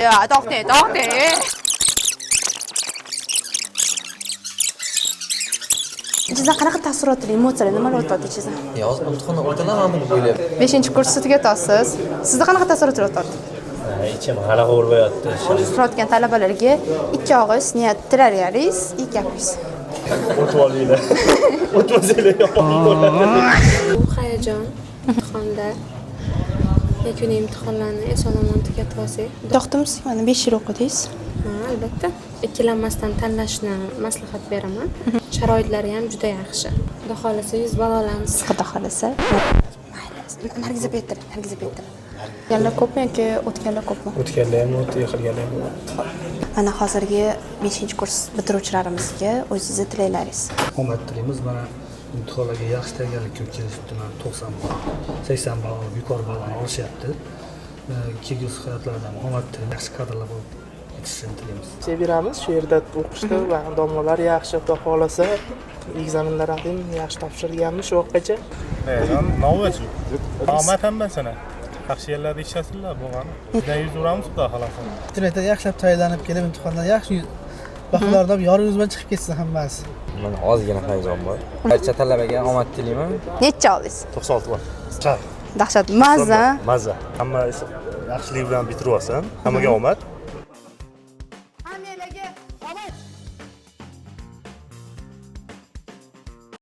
Ya, to'xtang. Ichingizda qanaqa taassurotlar, emotsiyalar, nimalar o'tyapti ichingizdan? Hozir imtihonni o'rtanaman deb o'ylayapman. 5-kurs tugatasiz. Sizda qanaqa taassurotlar o'tyapti? Ichim g'alag'a urmayapti. Turayotgan talabalarga ikki og'iz niyat tilaringiz, ikki gapiringiz. O'tib olinglar. O'tmasanglar yomon bo'ladi. Bu hayajon imtihonda yakuniy imtihonlarni eson-omon tugatib olsak. To'xtamiz, mana 5 yil o'qidingiz. Ha, albatta. Ikkilanmasdan tanlashni maslahat beraman. Sharoitlari ham juda yaxshi. Xudo xolasa 100 ball olamiz. Xudo xolasa. Mayli. Nargiza Petr. Yanlar ko'pmi yoki o'tganlar ko'pmi? O'tganlar ham o'tdi, yiqilganlar ham o'tdi. Mana hozirgi 5-kurs bitiruvchilarimizga o'zingizni tilaylaringiz. Omad tilaymiz. Mana imtihonlarga yaxshi tayyorgarlik ko'p kelishibdi. Mana 90 ball, 80 ball, yuqori balllarni olishyapti. Kelgusi hayotlarida ham omad tilaymiz. Yaxshi kadrlar bo'lib yetishishini tilaymiz. Seviramiz shu yerda o'qishni va domlalar yaxshi, xudo xolasa ekzaminlar ham yaxshi topshirganmiz shu vaqtgacha. Navbatchi. Omad hammasini. Yaxshi yerlarda ishlasizlar bo'lgani. Bizdan yuz uramiz xudo xolasa. Internetda yaxshilab tayyorlanib kelib imtihondan yaxshi baholardan yorug'imizdan chiqib ketsin hammasi. Mana ozgina hayajon bor. Barcha talabaga omad tilayman. Necha oldingiz? 96 bor. Dahshat, mazza. Mazza. Hamma yaxshilik bilan bitirib olsin. Hammaga omad.